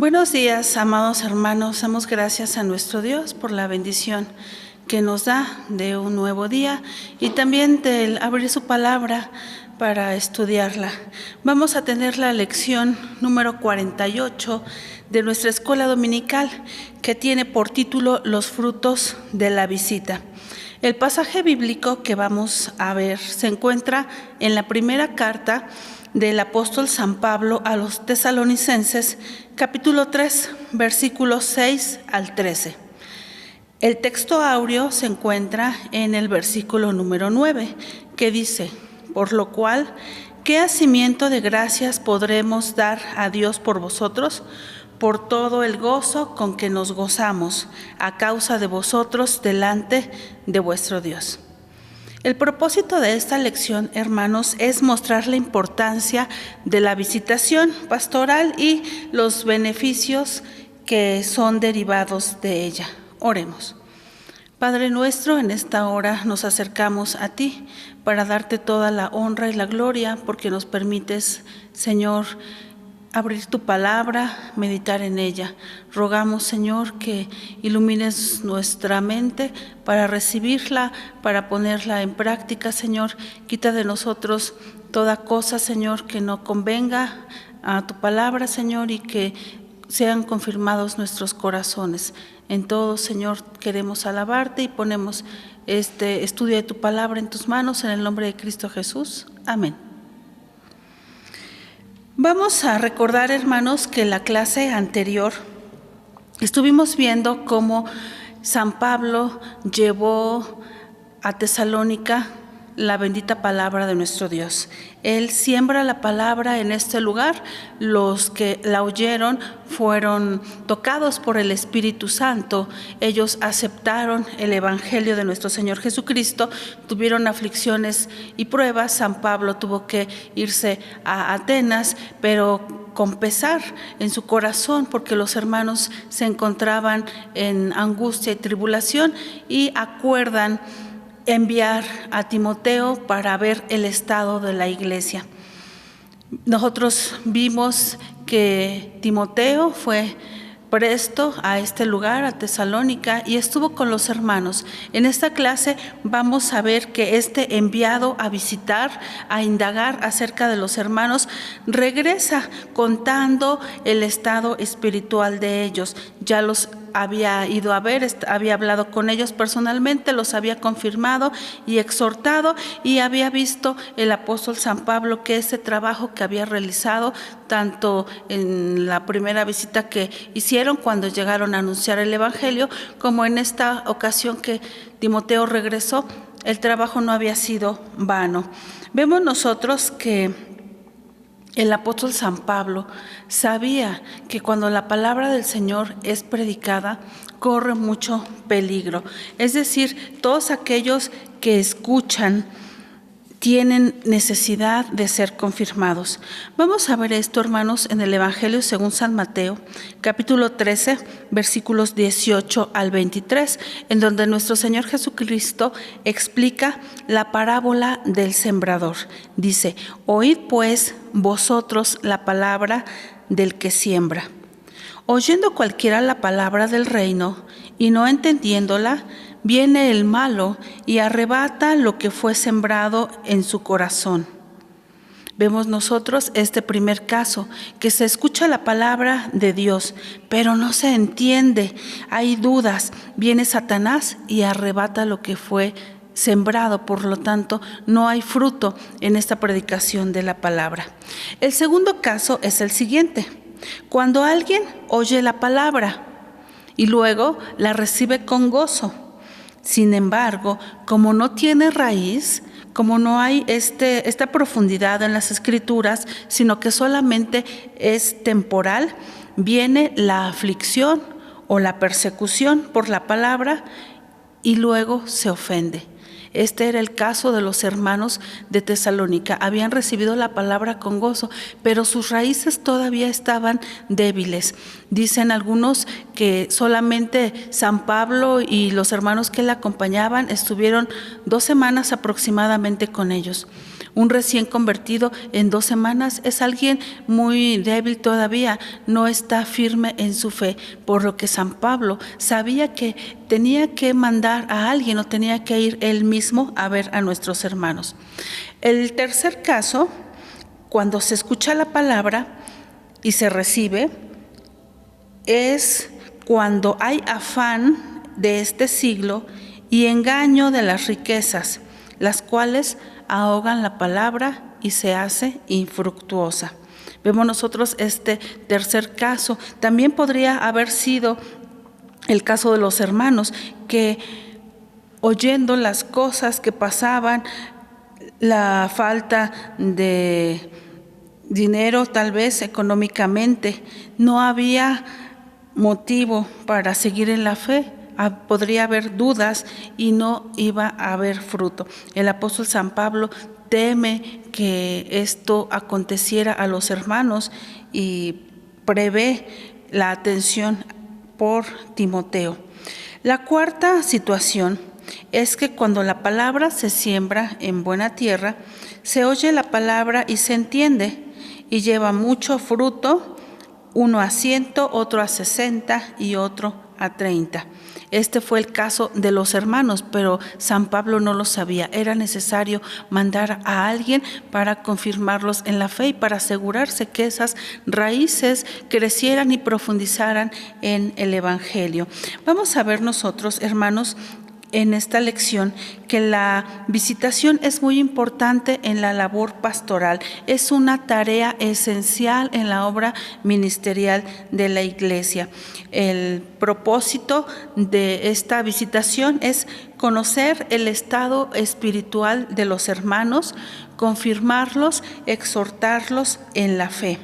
Buenos días, amados hermanos. Damos gracias a nuestro Dios por la bendición que nos da de un nuevo día y también de abrir su palabra para estudiarla. Vamos a tener la lección número 48 de nuestra escuela dominical, que tiene por título Los frutos de la visita. El pasaje bíblico que vamos a ver se encuentra en la primera carta del apóstol San Pablo a los tesalonicenses, capítulo 3, versículos 6 al 13. El texto áureo se encuentra en el versículo número 9, que dice: por lo cual, ¿qué hacimiento de gracias podremos dar a Dios por vosotros? Por todo el gozo con que nos gozamos a causa de vosotros delante de vuestro Dios. El propósito de esta lección, hermanos, es mostrar la importancia de la visitación pastoral y los beneficios que son derivados de ella. Oremos. Padre nuestro, en esta hora nos acercamos a ti para darte toda la honra y la gloria, porque nos permites, Señor, abrir tu palabra, meditar en ella. Rogamos, Señor, que ilumines nuestra mente para recibirla, para ponerla en práctica, Señor. Quita de nosotros toda cosa, Señor, que no convenga a tu palabra, Señor, y que sean confirmados nuestros corazones. En todo, Señor, queremos alabarte y ponemos este estudio de tu palabra en tus manos, en el nombre de Cristo Jesús. Amén. Vamos a recordar, hermanos, que en la clase anterior estuvimos viendo cómo San Pablo llevó a Tesalónica la bendita palabra de nuestro Dios. Él siembra la palabra en este lugar. Los que la oyeron fueron tocados por el Espíritu Santo. Ellos aceptaron el Evangelio de nuestro Señor Jesucristo, tuvieron aflicciones y pruebas. San Pablo tuvo que irse a Atenas, pero con pesar en su corazón, porque los hermanos se encontraban en angustia y tribulación, y acuerdan enviar a Timoteo para ver el estado de la iglesia. Nosotros vimos que Timoteo fue presto a este lugar, a Tesalónica, y estuvo con los hermanos. En esta clase vamos a ver que este enviado a visitar, a indagar acerca de los hermanos, regresa contando el estado espiritual de ellos. Ya los había ido a ver, había hablado con ellos personalmente, los había confirmado y exhortado, y había visto el apóstol San Pablo que ese trabajo que había realizado, tanto en la primera visita que hicieron cuando llegaron a anunciar el Evangelio, como en esta ocasión que Timoteo regresó, el trabajo no había sido vano. Vemos nosotros que el apóstol San Pablo sabía que cuando la palabra del Señor es predicada, corre mucho peligro. Es decir, todos aquellos que escuchan tienen necesidad de ser confirmados. Vamos a ver esto, hermanos, en el Evangelio según San Mateo, capítulo 13, versículos 18 al 23, en donde nuestro Señor Jesucristo explica la parábola del sembrador. Dice: oíd pues vosotros la palabra del que siembra. Oyendo cualquiera la palabra del reino y no entendiéndola, viene el malo y arrebata lo que fue sembrado en su corazón. Vemos nosotros este primer caso, que se escucha la palabra de Dios, pero no se entiende, hay dudas. Viene Satanás y arrebata lo que fue sembrado, por lo tanto no hay fruto en esta predicación de la palabra. El segundo caso es el siguiente: cuando alguien oye la palabra y luego la recibe con gozo. Sin embargo, como no tiene raíz, como no hay esta profundidad en las Escrituras, sino que solamente es temporal, viene la aflicción o la persecución por la palabra y luego se ofende. Este era el caso de los hermanos de Tesalónica. Habían recibido la palabra con gozo, pero sus raíces todavía estaban débiles. Dicen algunos que solamente San Pablo y los hermanos que le acompañaban estuvieron 2 semanas aproximadamente con ellos. Un recién convertido en 2 semanas es alguien muy débil todavía, no está firme en su fe, por lo que San Pablo sabía que tenía que mandar a alguien o tenía que ir él mismo a ver a nuestros hermanos. El tercer caso, cuando se escucha la palabra y se recibe, es cuando hay afán de este siglo y engaño de las riquezas, las cuales ahogan la palabra y se hace infructuosa. Vemos nosotros este tercer caso. También podría haber sido el caso de los hermanos que, oyendo las cosas que pasaban, la falta de dinero, tal vez económicamente, no había motivo para seguir en la fe. Podría haber dudas y no iba a haber fruto. El apóstol San Pablo teme que esto aconteciera a los hermanos y prevé la atención por Timoteo. La cuarta situación es que cuando la palabra se siembra en buena tierra, se oye la palabra y se entiende y lleva mucho fruto, uno a 100, otro a 60 y otro a 30. Este fue el caso de los hermanos, pero San Pablo no lo sabía. Era necesario mandar a alguien para confirmarlos en la fe y para asegurarse que esas raíces crecieran y profundizaran en el Evangelio. Vamos a ver nosotros, hermanos, en esta lección que la visitación es muy importante en la labor pastoral. Es una tarea esencial en la obra ministerial de la Iglesia. El propósito de esta visitación es conocer el estado espiritual de los hermanos, confirmarlos, exhortarlos en la fe.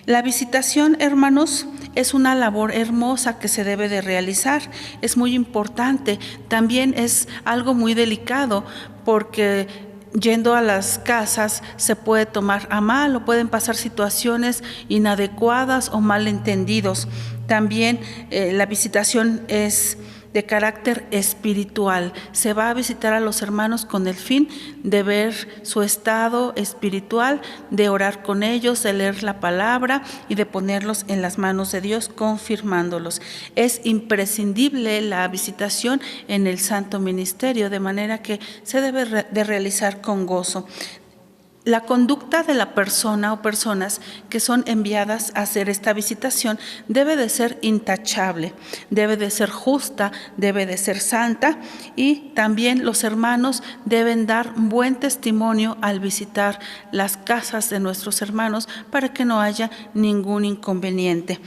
La visitación, hermanos, es una labor hermosa que se debe de realizar. Es muy importante. También es algo muy delicado porque yendo a las casas se puede tomar a mal o pueden pasar situaciones inadecuadas o malentendidos. También la visitación es de carácter espiritual. Se va a visitar a los hermanos con el fin de ver su estado espiritual, de orar con ellos, de leer la palabra y de ponerlos en las manos de Dios, confirmándolos. Es imprescindible la visitación en el santo ministerio, de manera que se debe de realizar con gozo. La conducta de la persona o personas que son enviadas a hacer esta visitación debe de ser intachable, debe de ser justa, debe de ser santa, y también los hermanos deben dar buen testimonio al visitar las casas de nuestros hermanos para que no haya ningún inconveniente.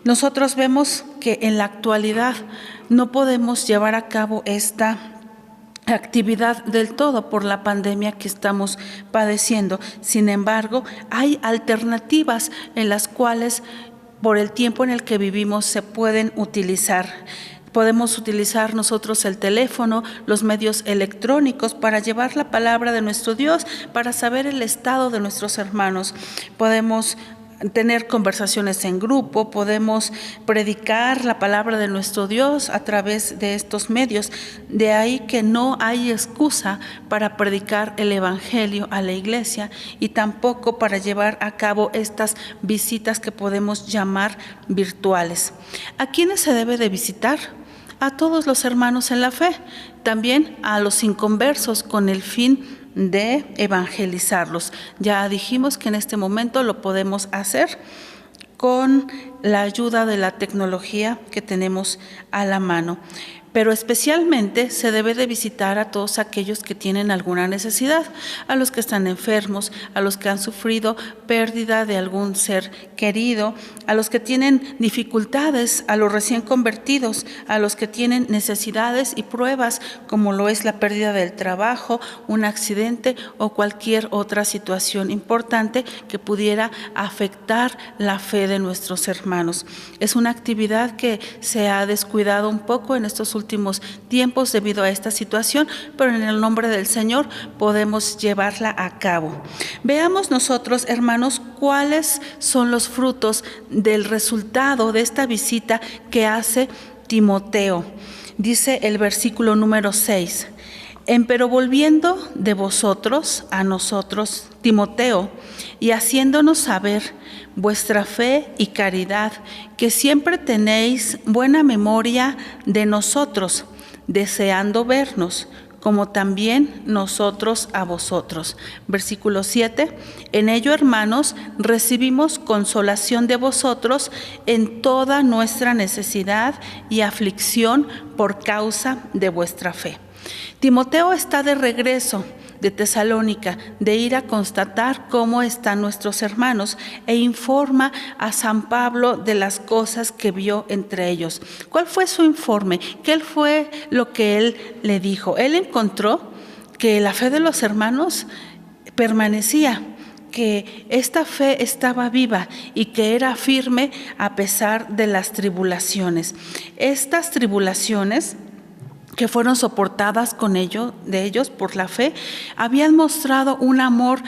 Nosotros vemos que en la actualidad no podemos llevar a cabo esta actividad del todo por la pandemia que estamos padeciendo. Sin embargo, hay alternativas en las cuales por el tiempo en el que vivimos se pueden utilizar. Podemos utilizar nosotros el teléfono, los medios electrónicos para llevar la palabra de nuestro Dios, para saber el estado de nuestros hermanos. Podemos tener conversaciones en grupo, podemos predicar la palabra de nuestro Dios a través de estos medios. De ahí que no hay excusa para predicar el Evangelio a la iglesia y tampoco para llevar a cabo estas visitas que podemos llamar virtuales. ¿A quiénes se debe de visitar? A todos los hermanos en la fe, también a los inconversos con el fin de evangelizarlos. Ya dijimos que en este momento lo podemos hacer con la ayuda de la tecnología que tenemos a la mano. Pero especialmente se debe de visitar a todos aquellos que tienen alguna necesidad, a los que están enfermos, a los que han sufrido pérdida de algún ser querido, a los que tienen dificultades, a los recién convertidos, a los que tienen necesidades y pruebas, como lo es la pérdida del trabajo, un accidente o cualquier otra situación importante que pudiera afectar la fe de nuestros hermanos. Es una actividad que se ha descuidado un poco en estos últimos tiempos debido a esta situación, pero en el nombre del Señor podemos llevarla a cabo. Veamos nosotros, hermanos, cuáles son los frutos del resultado de esta visita que hace Timoteo. Dice el versículo número 6: Empero volviendo de vosotros a nosotros, Timoteo, y haciéndonos saber vuestra fe y caridad, que siempre tenéis buena memoria de nosotros, deseando vernos, como también nosotros a vosotros. Versículo 7. En ello, hermanos, recibimos consolación de vosotros en toda nuestra necesidad y aflicción por causa de vuestra fe. Timoteo está de regreso de Tesalónica, de ir a constatar cómo están nuestros hermanos, e informa a San Pablo de las cosas que vio entre ellos. ¿Cuál fue su informe? ¿Qué fue lo que él le dijo? Él encontró que la fe de los hermanos permanecía, que esta fe estaba viva y que era firme a pesar de las tribulaciones. Estas tribulaciones que fueron soportadas de ellos por la fe, habían mostrado un amor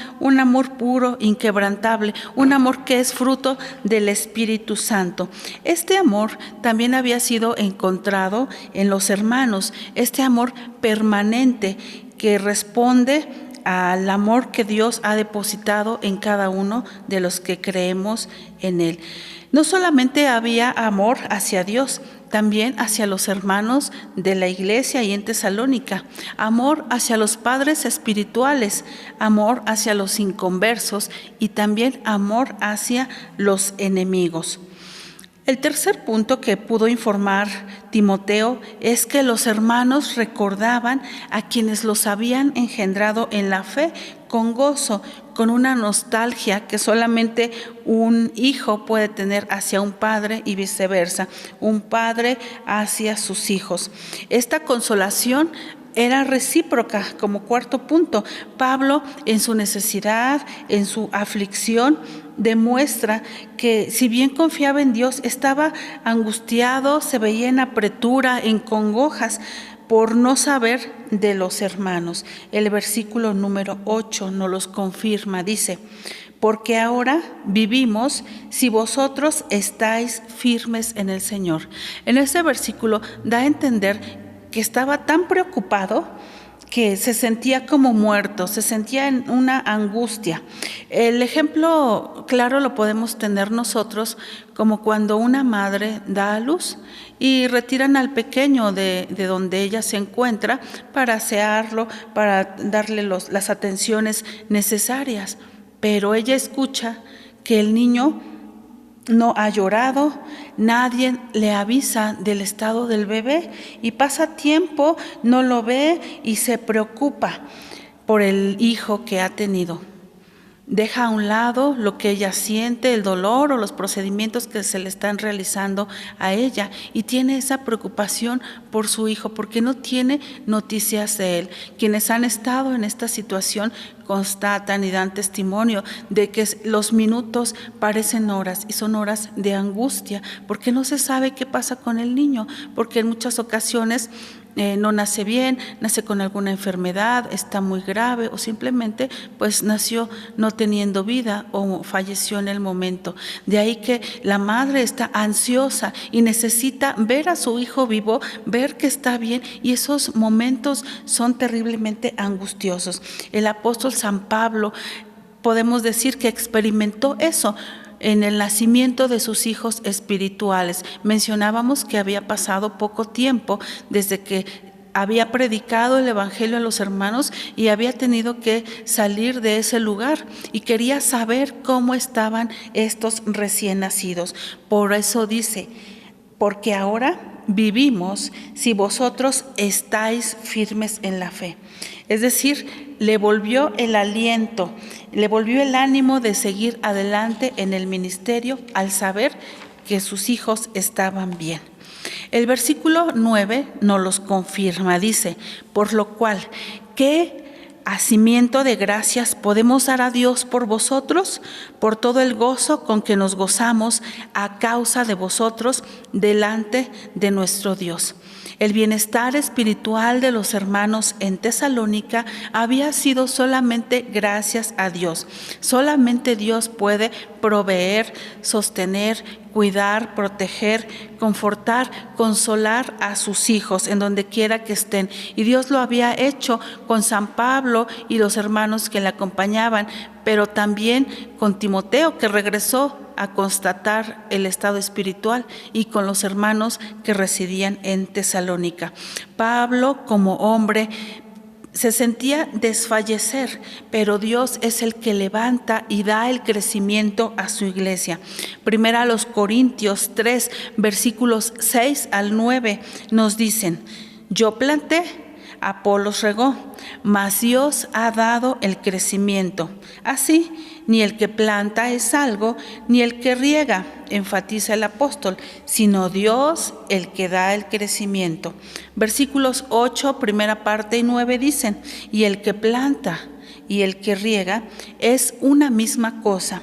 puro, inquebrantable, un amor que es fruto del Espíritu Santo. Este amor también había sido encontrado en los hermanos, este amor permanente que responde al amor que Dios ha depositado en cada uno de los que creemos en Él. No solamente había amor hacia Dios, también hacia los hermanos de la iglesia y en Tesalónica, amor hacia los padres espirituales, amor hacia los inconversos y también amor hacia los enemigos. El tercer punto que pudo informar Timoteo es que los hermanos recordaban a quienes los habían engendrado en la fe con gozo, con una nostalgia que solamente un hijo puede tener hacia un padre y viceversa, un padre hacia sus hijos. Esta consolación era recíproca. Como cuarto punto, Pablo en su necesidad, en su aflicción, demuestra que si bien confiaba en Dios, estaba angustiado, se veía en apretura, en congojas, por no saber de los hermanos. El versículo número 8 nos los confirma, dice: porque ahora vivimos si vosotros estáis firmes en el Señor. En ese versículo da a entender que estaba tan preocupado que se sentía como muerto, se sentía en una angustia. El ejemplo claro lo podemos tener nosotros como cuando una madre da a luz y retiran al pequeño de donde ella se encuentra para asearlo, para darle las atenciones necesarias. Pero ella escucha que el niño no ha llorado, nadie le avisa del estado del bebé y pasa tiempo, no lo ve y se preocupa por el hijo que ha tenido. Deja a un lado lo que ella siente, el dolor o los procedimientos que se le están realizando a ella, y tiene esa preocupación por su hijo porque no tiene noticias de él. Quienes han estado en esta situación constatan y dan testimonio de que los minutos parecen horas y son horas de angustia porque no se sabe qué pasa con el niño, porque en muchas ocasiones no nace bien, nace con alguna enfermedad, está muy grave o simplemente pues nació no teniendo vida o falleció en el momento. De ahí que la madre está ansiosa y necesita ver a su hijo vivo, ver que está bien, y esos momentos son terriblemente angustiosos. El apóstol San Pablo podemos decir que experimentó eso en el nacimiento de sus hijos espirituales. Mencionábamos que había pasado poco tiempo desde que había predicado el evangelio a los hermanos y había tenido que salir de ese lugar y quería saber cómo estaban estos recién nacidos. Por eso dice: porque ahora vivimos si vosotros estáis firmes en la fe. Es decir, le volvió el aliento, le volvió el ánimo de seguir adelante en el ministerio al saber que sus hijos estaban bien. El versículo 9 nos los confirma, dice: por lo cual, ¿qué hacimiento de gracias podemos dar a Dios por vosotros? Por todo el gozo con que nos gozamos a causa de vosotros delante de nuestro Dios. El bienestar espiritual de los hermanos en Tesalónica había sido solamente gracias a Dios. Solamente Dios puede proveer, sostener, cuidar, proteger, confortar, consolar a sus hijos en donde quiera que estén. Y Dios lo había hecho con San Pablo y los hermanos que le acompañaban, pero también con Timoteo, que regresó a constatar el estado espiritual, y con los hermanos que residían en Tesalónica. Pablo, como hombre, se sentía desfallecer, pero Dios es el que levanta y da el crecimiento a su iglesia. Primera a los Corintios 3, versículos 6 al 9 nos dicen: yo planté, Apolos regó, mas Dios ha dado el crecimiento. Así, ni el que planta es algo, ni el que riega, enfatiza el apóstol, sino Dios el que da el crecimiento. Versículos 8, primera parte y 9 dicen: y el que planta y el que riega es una misma cosa,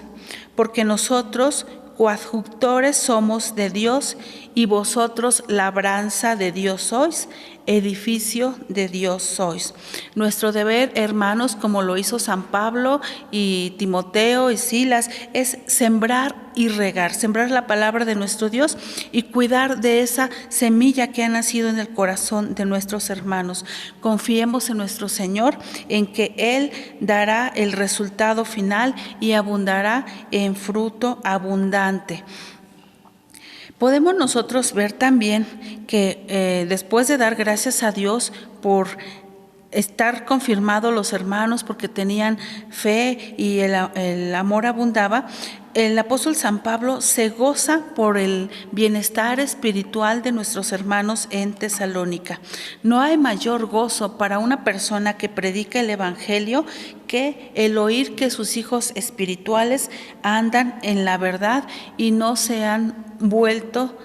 porque nosotros coadjutores somos de Dios, y vosotros labranza de Dios sois, edificio de Dios sois. Nuestro deber, hermanos, como lo hizo San Pablo y Timoteo y Silas, es sembrar y regar, sembrar la palabra de nuestro Dios y cuidar de esa semilla que ha nacido en el corazón de nuestros hermanos. Confiemos en nuestro Señor, en que Él dará el resultado final y abundará en fruto abundante. Podemos nosotros ver también que después de dar gracias a Dios por estar confirmados los hermanos, porque tenían fe y el amor abundaba, el apóstol San Pablo se goza por el bienestar espiritual de nuestros hermanos en Tesalónica. No hay mayor gozo para una persona que predica el evangelio que el oír que sus hijos espirituales andan en la verdad y no se han vuelto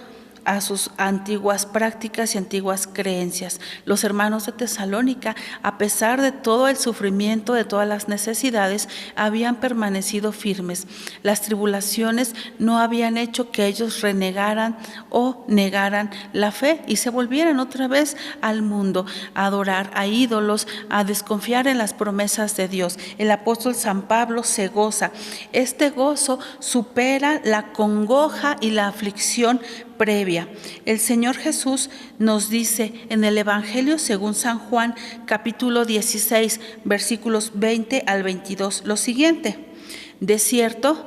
a sus antiguas prácticas y antiguas creencias. Los hermanos de Tesalónica, a pesar de todo el sufrimiento, de todas las necesidades, habían permanecido firmes. Las tribulaciones no habían hecho que ellos renegaran o negaran la fe y se volvieran otra vez al mundo, a adorar a ídolos, a desconfiar en las promesas de Dios. El apóstol San Pablo se goza. Este gozo supera la congoja y la aflicción previa. El Señor Jesús nos dice en el Evangelio según San Juan, capítulo 16, versículos 20 al 22, lo siguiente: de cierto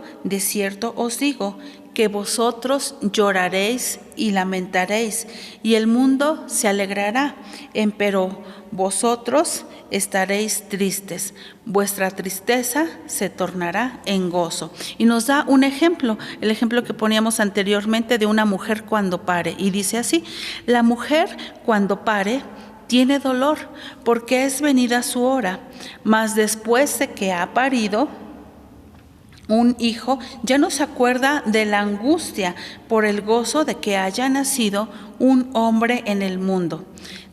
os digo, que vosotros lloraréis y lamentaréis, y el mundo se alegrará, empero vosotros estaréis tristes, vuestra tristeza se tornará en gozo. Y nos da un ejemplo, el ejemplo que poníamos anteriormente de una mujer cuando pare, y dice así: la mujer cuando pare tiene dolor, porque es venida su hora, mas después de que ha parido un hijo, ya no se acuerda de la angustia por el gozo de que haya nacido un hombre en el mundo.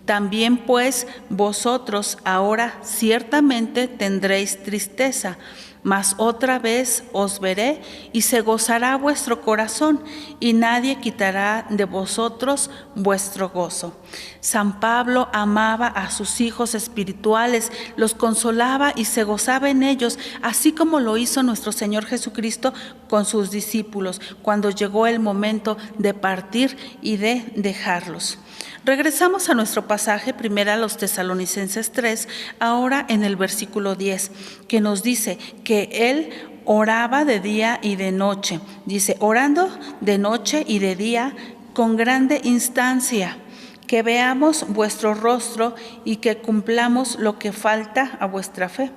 También pues vosotros ahora ciertamente tendréis tristeza, mas otra vez os veré y se gozará vuestro corazón, y nadie quitará de vosotros vuestro gozo. San Pablo amaba a sus hijos espirituales, los consolaba y se gozaba en ellos, así como lo hizo nuestro Señor Jesucristo con sus discípulos, cuando llegó el momento de partir y de dejarlos. Regresamos a nuestro pasaje, primero a los Tesalonicenses 3, ahora en el versículo 10, que nos dice que él oraba de día y de noche. Dice: orando de noche y de día con grande instancia, que veamos vuestro rostro y que cumplamos lo que falta a vuestra fe.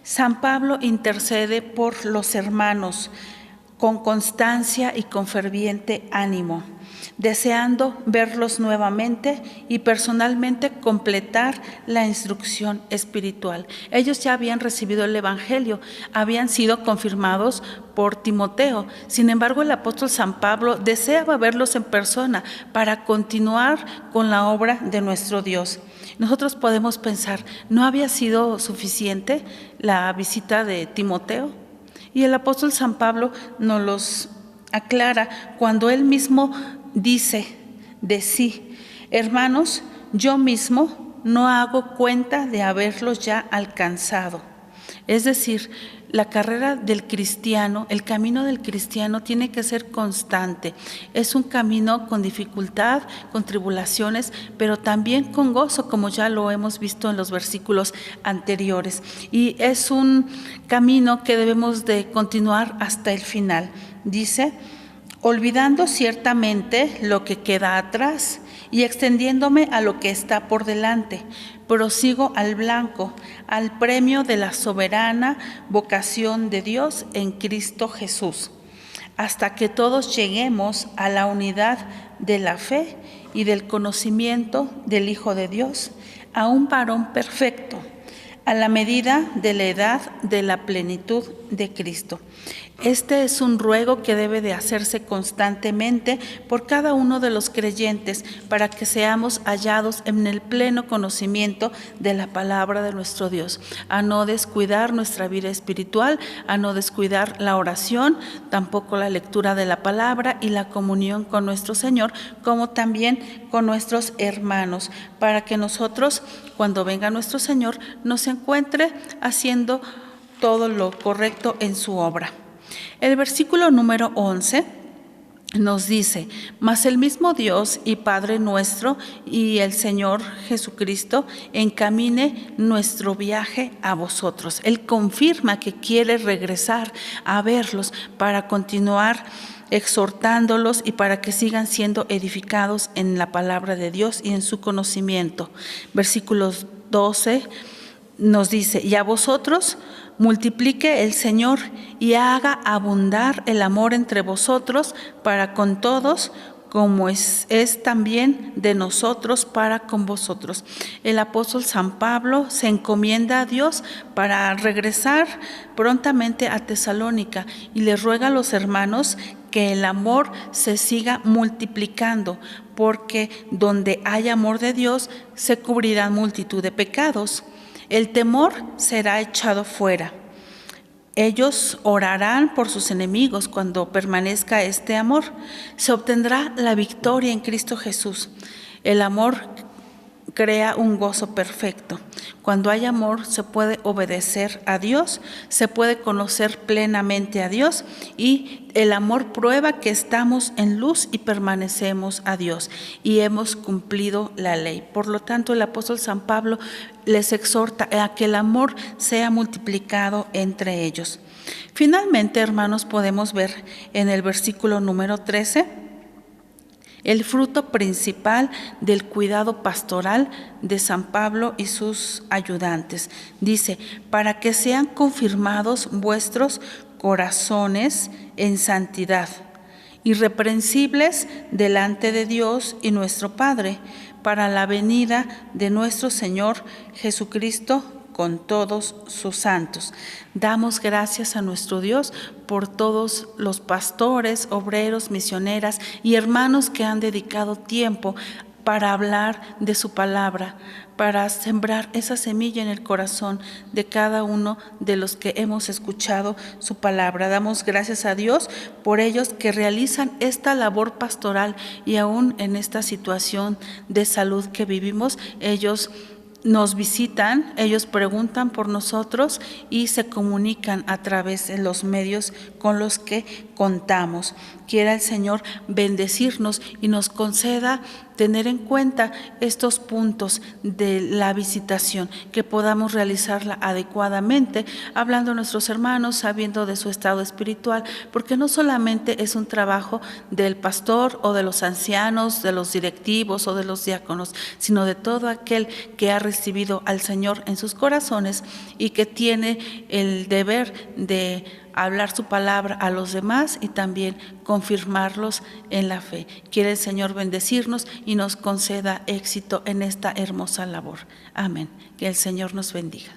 San Pablo intercede por los hermanos con constancia y con ferviente ánimo, deseando verlos nuevamente y personalmente completar la instrucción espiritual. Ellos ya habían recibido el Evangelio, habían sido confirmados por Timoteo. Sin embargo, el apóstol San Pablo deseaba verlos en persona para continuar con la obra de nuestro Dios. Nosotros podemos pensar, ¿no había sido suficiente la visita de Timoteo? Y el apóstol San Pablo nos los aclara cuando él mismo dice de sí: hermanos, yo mismo no hago cuenta de haberlos ya alcanzado. Es decir, la carrera del cristiano, el camino del cristiano tiene que ser constante. Es un camino con dificultad, con tribulaciones, pero también con gozo, como ya lo hemos visto en los versículos anteriores. Y es un camino que debemos de continuar hasta el final. Dice: olvidando ciertamente lo que queda atrás y extendiéndome a lo que está por delante, prosigo al blanco, al premio de la soberana vocación de Dios en Cristo Jesús, hasta que todos lleguemos a la unidad de la fe y del conocimiento del Hijo de Dios, a un varón perfecto, a la medida de la edad de la plenitud de Cristo. Este es un ruego que debe de hacerse constantemente por cada uno de los creyentes para que seamos hallados en el pleno conocimiento de la palabra de nuestro Dios, a no descuidar nuestra vida espiritual, a no descuidar la oración, tampoco la lectura de la palabra y la comunión con nuestro Señor, como también con nuestros hermanos, para que nosotros, cuando venga nuestro Señor, nos encuentre haciendo todo lo correcto en su obra. El versículo número 11 nos dice: mas el mismo Dios y Padre nuestro y el Señor Jesucristo encamine nuestro viaje a vosotros. Él confirma que quiere regresar a verlos para continuar exhortándolos y para que sigan siendo edificados en la palabra de Dios y en su conocimiento. Versículos 12 nos dice: y a vosotros multiplique el Señor y haga abundar el amor entre vosotros para con todos, como es también de nosotros para con vosotros. El apóstol San Pablo se encomienda a Dios para regresar prontamente a Tesalónica y le ruega a los hermanos que el amor se siga multiplicando, porque donde hay amor de Dios se cubrirán multitud de pecados. El temor será echado fuera. Ellos orarán por sus enemigos cuando permanezca este amor. Se obtendrá la victoria en Cristo Jesús. El amor crea un gozo perfecto. Cuando hay amor se puede obedecer a Dios, se puede conocer plenamente a Dios y el amor prueba que estamos en luz y permanecemos a Dios y hemos cumplido la ley. Por lo tanto, el apóstol San Pablo les exhorta a que el amor sea multiplicado entre ellos. Finalmente, hermanos, podemos ver en el versículo número 13 el fruto principal del cuidado pastoral de San Pablo y sus ayudantes. Dice: para que sean confirmados vuestros corazones en santidad, irreprensibles delante de Dios y nuestro Padre, para la venida de nuestro Señor Jesucristo con todos sus santos. Damos gracias a nuestro Dios por todos los pastores, obreros, misioneras y hermanos que han dedicado tiempo para hablar de su palabra, para sembrar esa semilla en el corazón de cada uno de los que hemos escuchado su palabra. Damos gracias a Dios por ellos que realizan esta labor pastoral y aún en esta situación de salud que vivimos, ellos nos visitan, ellos preguntan por nosotros y se comunican a través de los medios con los que contamos. Quiera el Señor bendecirnos y nos conceda tener en cuenta estos puntos de la visitación, que podamos realizarla adecuadamente, hablando a nuestros hermanos, sabiendo de su estado espiritual, porque no solamente es un trabajo del pastor o de los ancianos, de los directivos o de los diáconos, sino de todo aquel que ha recibido al Señor en sus corazones y que tiene el deber de hablar su palabra a los demás y también confirmarlos en la fe. Quiere el Señor bendecirnos y nos conceda éxito en esta hermosa labor. Amén. Que el Señor nos bendiga.